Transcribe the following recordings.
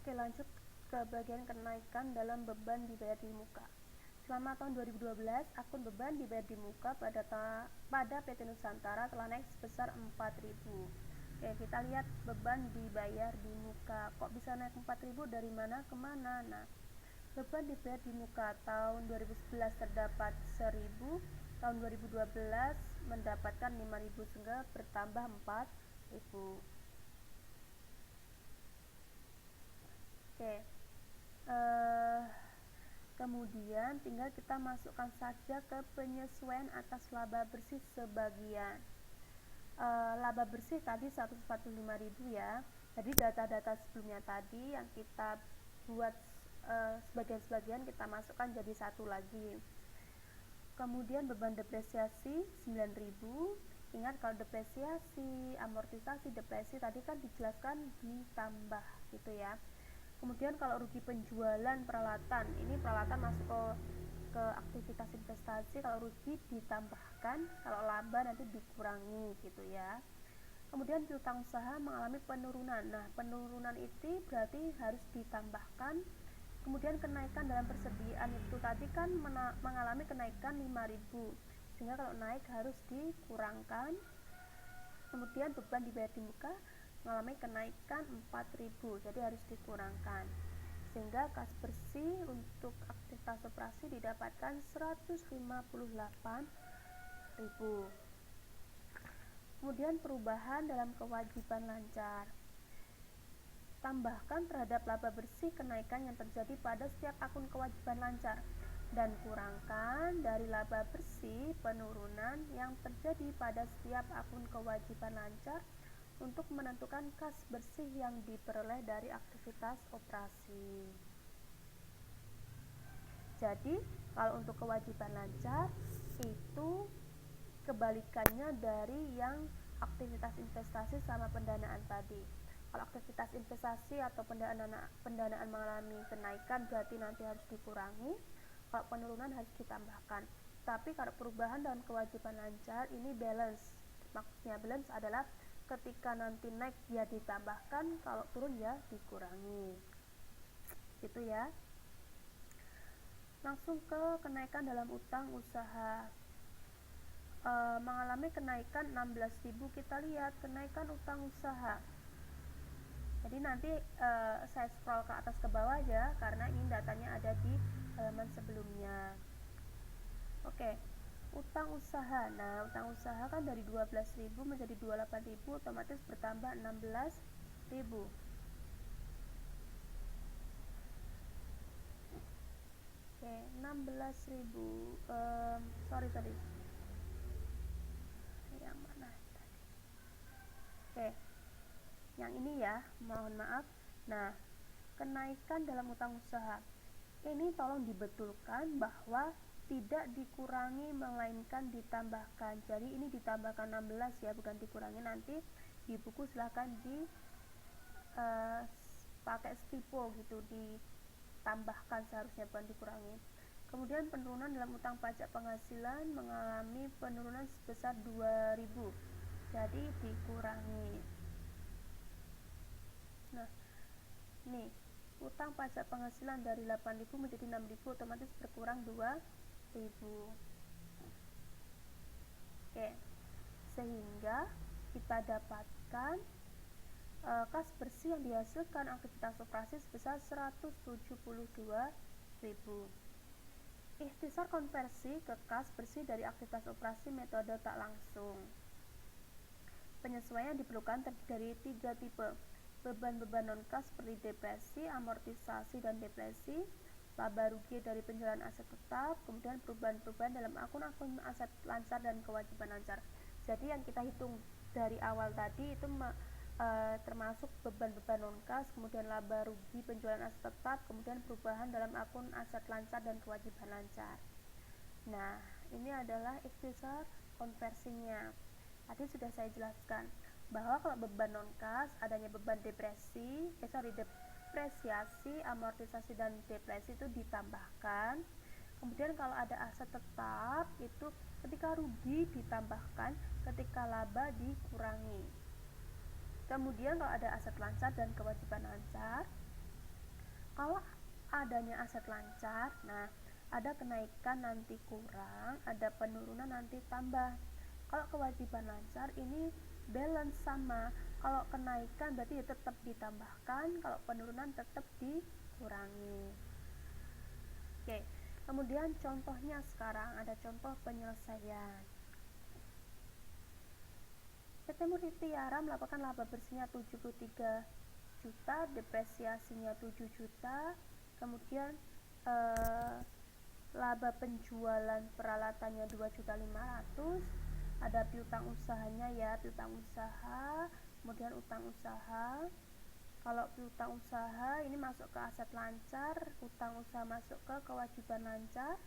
Oke, lanjut ke bagian kenaikan dalam beban dibayar di muka. Selama tahun 2012, akun beban dibayar di muka pada PT Nusantara telah naik sebesar 4.000. Oke, kita lihat beban dibayar di muka. Kok bisa naik 4.000, dari mana ke mana? Nah, beban dibayar di muka tahun 2011 terdapat 1.000, tahun 2012 mendapatkan 5.000 sehingga bertambah 4.000. Oke. Kemudian tinggal kita masukkan saja ke penyesuaian atas laba bersih sebagian. Laba bersih tadi 145.000 ya. Jadi data-data sebelumnya tadi yang kita buat sebagian-sebagian kita masukkan jadi satu lagi. Kemudian beban depresiasi 9.000. Ingat kalau depresiasi, amortisasi, depresi tadi kan dijelaskan ditambah gitu ya. Kemudian kalau rugi penjualan peralatan, ini peralatan masuk ke aktivitas investasi, kalau rugi ditambahkan, kalau laba nanti dikurangi gitu ya. Kemudian piutang usaha mengalami penurunan. Nah, penurunan itu berarti harus ditambahkan. Kemudian kenaikan dalam persediaan itu tadi kan mengalami kenaikan 5.000, sehingga kalau naik harus dikurangkan. Kemudian beban dibayar di muka mengalami kenaikan 4.000, jadi harus dikurangkan, sehingga kas bersih untuk aktivitas operasi didapatkan 158.000. Kemudian perubahan dalam kewajiban lancar. Tambahkan terhadap laba bersih kenaikan yang terjadi pada setiap akun kewajiban lancar, dan kurangkan dari laba bersih penurunan yang terjadi pada setiap akun kewajiban lancar untuk menentukan kas bersih yang diperoleh dari aktivitas operasi. Jadi, kalau untuk kewajiban lancar itu kebalikannya dari yang aktivitas investasi sama pendanaan tadi. Kalau aktivitas investasi atau pendanaan mengalami kenaikan berarti nanti harus dikurangi, kalau penurunan harus ditambahkan. Tapi kalau perubahan dan kewajiban lancar ini balance. Maksudnya balance adalah ketika nanti naik ya ditambahkan, kalau turun ya dikurangi. Gitu ya. Langsung ke kenaikan dalam utang usaha. Mengalami kenaikan 16.000, kita lihat kenaikan utang usaha. Jadi nanti saya scroll ke atas ke bawah ya, karena ini datanya ada di halaman sebelumnya. Oke, utang usaha. Nah, utang usaha kan dari 12.000 menjadi 28.000, otomatis bertambah 16.000. Oke, 16.000. Sorry. Yang mana tadi? Oke. Yang ini ya, mohon maaf. Nah, kenaikan dalam utang usaha ini tolong dibetulkan bahwa tidak dikurangi melainkan ditambahkan. Jadi ini ditambahkan 16 ya, bukan dikurangi. Nanti di buku silahkan pakai stipo gitu, ditambahkan seharusnya, bukan dikurangi. Kemudian penurunan dalam utang pajak penghasilan mengalami penurunan sebesar 2.000, jadi dikurangi. Nah, nih, utang pajak penghasilan dari 8.000 menjadi 6.000, otomatis berkurang 2.000. Oke, sehingga kita dapatkan kas bersih yang dihasilkan aktivitas operasi sebesar 172.000. Ikhtisar konversi ke kas bersih dari aktivitas operasi metode tak langsung. Penyesuaian diperlukan terdiri dari 3 tipe: beban-beban non-kas seperti depresi, amortisasi, dan depresi, laba rugi dari penjualan aset tetap, kemudian perubahan-perubahan dalam akun-akun aset lancar dan kewajiban lancar. Jadi yang kita hitung dari awal tadi itu termasuk beban-beban non-kas, kemudian laba rugi penjualan aset tetap, kemudian perubahan dalam akun aset lancar dan kewajiban lancar. Nah, ini adalah ikhtisar konversinya. Tadi sudah saya jelaskan bahwa kalau beban non-kas adanya beban depresiasi, amortisasi, dan depresi itu ditambahkan. Kemudian kalau ada aset tetap itu ketika rugi ditambahkan, ketika laba dikurangi. Kemudian kalau ada aset lancar dan kewajiban lancar adanya aset lancar, nah ada kenaikan nanti kurang, ada penurunan nanti tambah. Kalau kewajiban lancar ini balance sama, kalau kenaikan berarti ya tetap ditambahkan, kalau penurunan tetap dikurangi. Oke, kemudian contohnya sekarang ada contoh penyelesaian. PT Mutiara melaporkan laba bersihnya 73 juta, depresiasinya 7 juta, kemudian laba penjualan peralatannya 2.500.000, ada piutang usahanya ya, piutang usaha, kemudian utang usaha. Kalau piutang usaha ini masuk ke aset lancar, utang usaha masuk ke kewajiban lancar.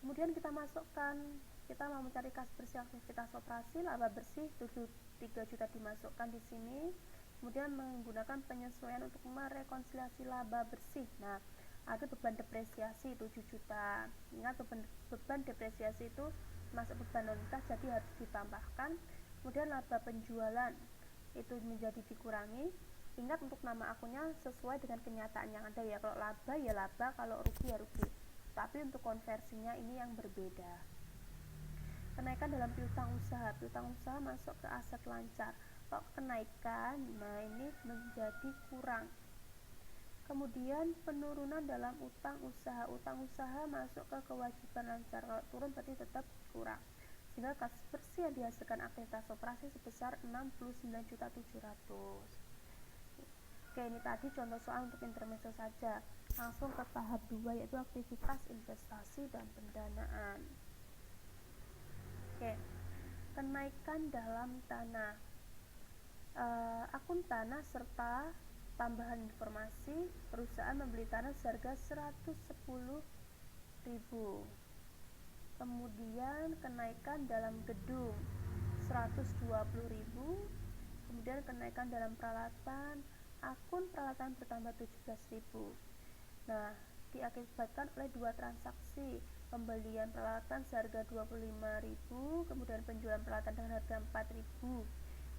Kemudian kita masukkan, kita mau mencari kas bersih aktivitas operasi, laba bersih 73 juta dimasukkan di sini. Kemudian menggunakan penyesuaian untuk merekonsiliasi laba bersih. Nah, ada beban depresiasi 7 juta. Ingat beban depresiasi itu masuk beban non kas, jadi harus ditambahkan. Kemudian laba penjualan itu menjadi dikurangi. Ingat untuk nama akunnya sesuai dengan kenyataan yang ada ya. Kalau laba ya laba, kalau rugi ya rugi. Tapi untuk konversinya ini yang berbeda. Kenaikan dalam piutang usaha masuk ke aset lancar. Kalau kenaikan, nah ini menjadi kurang. Kemudian penurunan dalam utang usaha masuk ke kewajiban lancar. Kalau turun berarti tetap kurang. Sehingga kas bersih yang dihasilkan aktivitas operasi sebesar 69.700.000. Oke, ini tadi contoh soal untuk intermezzo saja. Langsung ke tahap 2 yaitu aktivitas investasi dan pendanaan. Oke, kenaikan dalam tanah. Akun tanah serta tambahan informasi, perusahaan membeli tanah seharga 110.000. Kemudian kenaikan dalam gedung 120.000. Kemudian kenaikan dalam peralatan, akun peralatan bertambah 17.000. Nah, diakibatkan oleh dua transaksi, pembelian peralatan seharga 25.000, kemudian penjualan peralatan dengan harga 4.000.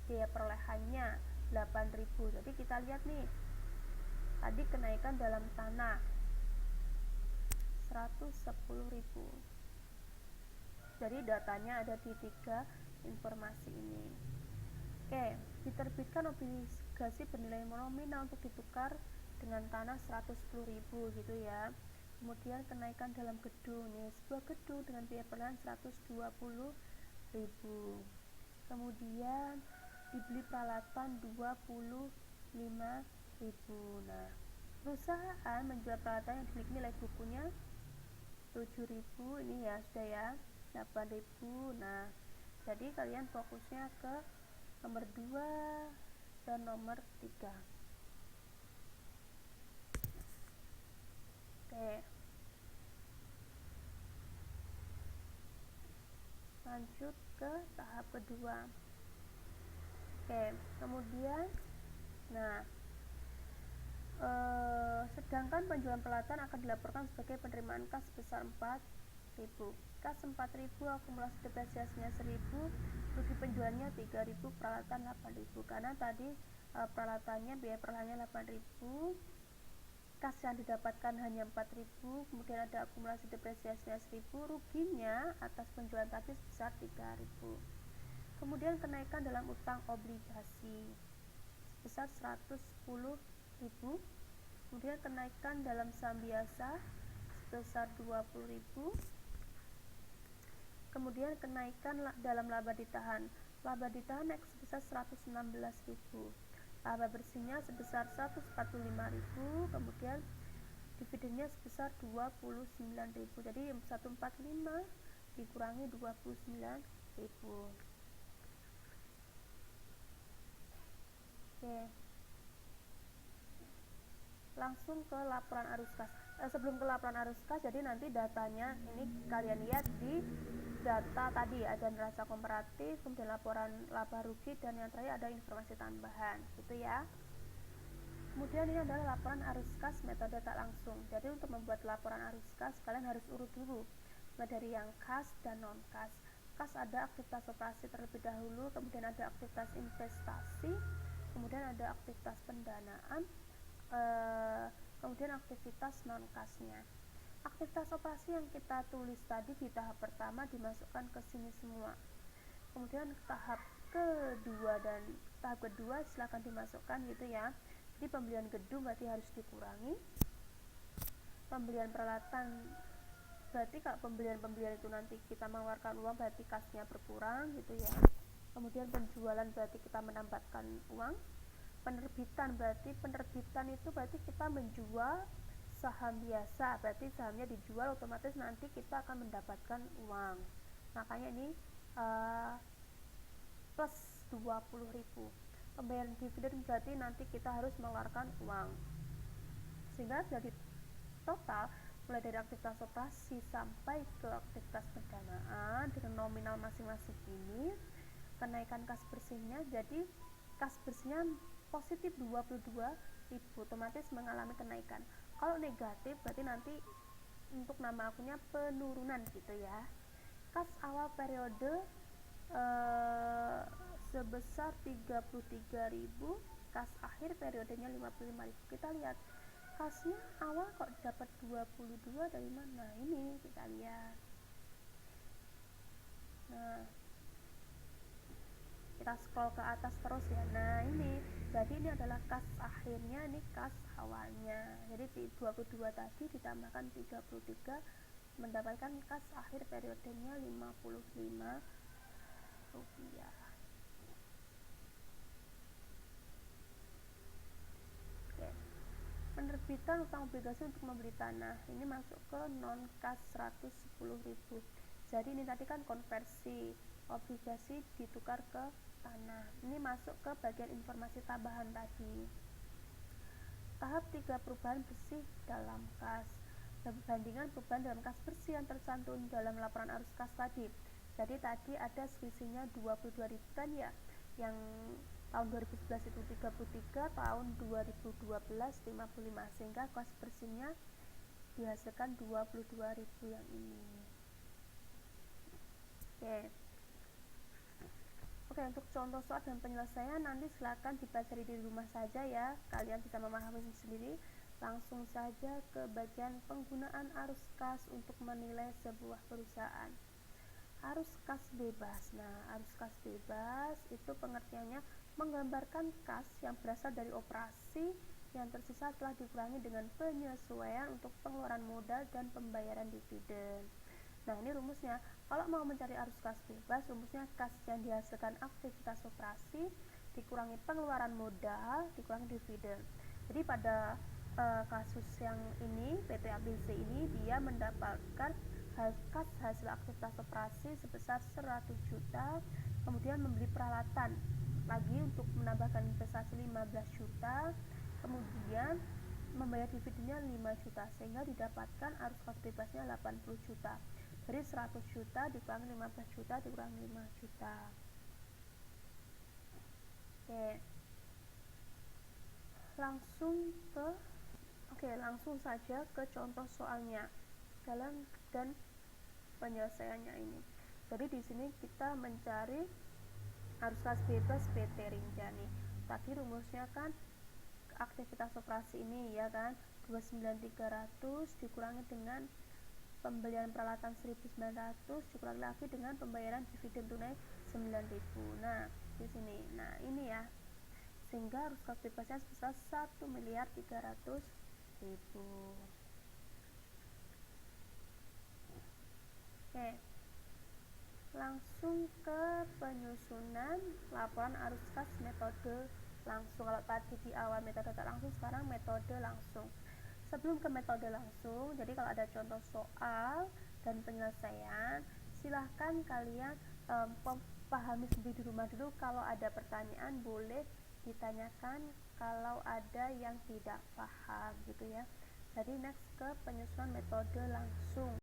Biaya perolehannya 8.000. Jadi kita lihat nih, tadi kenaikan dalam tanah 110.000. Jadi datanya ada di 3 informasi ini. Oke, diterbitkan obligasi bernilai nominal untuk ditukar dengan tanah 110.000 gitu ya. Kemudian kenaikan dalam gedung nih, sebuah gedung dengan biaya perlahan 120.000. Kemudian dibeli peralatan 25.000. Nah, perusahaan menjual peralatan yang dimiliki nilai bukunya 7.000, ini ya sudah ya, 8.000. Nah, jadi kalian fokusnya ke nomor 2 dan nomor 3. Oke, lanjut ke tahap kedua. Oke, kemudian nah sedangkan penjualan peralatan akan dilaporkan sebagai penerimaan kas sebesar 4.000. Kas 4.000, akumulasi depresiasinya 1.000, rugi penjualannya 3.000, peralatan 8.000. Karena tadi peralatannya biaya perlahannya 8.000, kas yang didapatkan hanya 4.000, kemudian ada akumulasi depresiasinya 1.000, ruginya atas penjualan tadi sebesar 3.000. Kemudian kenaikan dalam utang obligasi sebesar 110.000. Kemudian kenaikan dalam saham biasa sebesar 20.000. Kemudian kenaikan dalam laba ditahan. Laba ditahan naik sebesar 116.000. Laba bersihnya sebesar 145.000. Kemudian dividennya sebesar 29.000. Jadi 145 dikurangi 29.000. Oke, langsung ke laporan arus kas. Sebelum ke laporan arus kas, jadi nanti datanya ini kalian lihat di data tadi ada neraca komparatif, kemudian laporan laba rugi, dan yang terakhir ada informasi tambahan gitu ya. Kemudian ini adalah laporan arus kas metode tak langsung. Jadi untuk membuat laporan arus kas kalian harus urut dulu dari yang kas dan non kas. Kas ada aktivitas operasi terlebih dahulu, kemudian ada aktivitas investasi, kemudian ada aktivitas pendanaan, kemudian aktivitas non-kasnya. Aktivitas operasi yang kita tulis tadi di tahap pertama dimasukkan ke sini semua. Kemudian tahap kedua silakan dimasukkan gitu ya. Jadi pembelian gedung berarti harus dikurangi. Pembelian peralatan berarti kalau pembelian itu nanti kita mengeluarkan uang berarti kasnya berkurang gitu ya. Kemudian penjualan berarti kita menambahkan uang. Penerbitan berarti itu berarti kita menjual saham biasa, berarti sahamnya dijual otomatis nanti kita akan mendapatkan uang. Makanya ini plus 20.000. Pembayaran dividen berarti nanti kita harus mengeluarkan uang. Sehingga dari total mulai dari aktivitas operasi sampai ke aktivitas pendanaan dengan nominal masing-masing ini, kenaikan kas bersihnya, jadi kas bersihnya positif 22.000, otomatis mengalami kenaikan. Kalau negatif berarti nanti untuk nama akunnya penurunan gitu ya. Kas awal periode sebesar 33.000, kas akhir periodenya 55.000. Kita lihat kasnya awal kok dapat 22 dari mana? Ini kita lihat. Nah, kita scroll ke atas terus ya. Nah, ini berarti ini adalah kas akhirnya, ini kas awalnya. Jadi di 22 tadi ditambahkan 33 mendapatkan kas akhir periodenya 55 rupiah. Oke. Penerbitan utang obligasi untuk membeli tanah ini masuk ke non kas 110.000. Jadi ini tadi kan konversi obligasi ditukar ke tanah. Ini masuk ke bagian informasi tambahan tadi. Tahap 3 perubahan bersih dalam kas. Perbandingan perubahan dalam kas bersih yang tercantum dalam laporan arus kas tadi. Jadi tadi ada selisihnya 22.000 kan ya, yang tahun 2011 itu 33, tahun 2012 55, sehingga kas bersihnya dihasilkan 22.000 yang ini. Oke, untuk contoh soal dan penyelesaian nanti silakan dibaca di rumah saja ya, kalian bisa memahami sendiri. Langsung saja ke bagian penggunaan arus kas untuk menilai sebuah perusahaan. Arus kas bebas. Nah, arus kas bebas itu pengertiannya menggambarkan kas yang berasal dari operasi yang tersisa telah dikurangi dengan penyesuaian untuk pengeluaran modal dan pembayaran dividen. Nah, ini rumusnya. Kalau mau mencari arus kas bebas, rumusnya kas yang dihasilkan aktivitas operasi dikurangi pengeluaran modal dikurangi dividen. Jadi pada kasus yang ini, PT ABC ini dia mendapatkan kas hasil aktivitas operasi sebesar 100 juta, kemudian membeli peralatan lagi untuk menambahkan investasi 15 juta, kemudian membayar dividennya 5 juta, sehingga didapatkan arus kas bebasnya 80 juta. Dari 100 juta dikurangi 15 juta dikurangi 5 juta. Langsung saja ke contoh soalnya dan penyelesaiannya ini. Jadi di sini kita mencari arus kas bebas PT Rinjani. Tadi rumusnya kan aktivitas operasi ini ya kan, 29.300 dikurangi dengan pembelian peralatan 1.900 dikurangi lagi dengan pembayaran dividen tunai 9.000. Nah, di sini. Nah, ini ya. Sehingga arus kas bebasnya sebesar 1.300.000. Langsung ke penyusunan laporan arus kas metode langsung. Kalau tadi di awal metode tak langsung, sekarang metode langsung. Sebelum ke metode langsung, jadi kalau ada contoh soal dan penyelesaian, silahkan kalian pahami sendiri di rumah dulu. Kalau ada pertanyaan boleh ditanyakan kalau ada yang tidak paham gitu ya. Jadi next ke penyusunan metode langsung.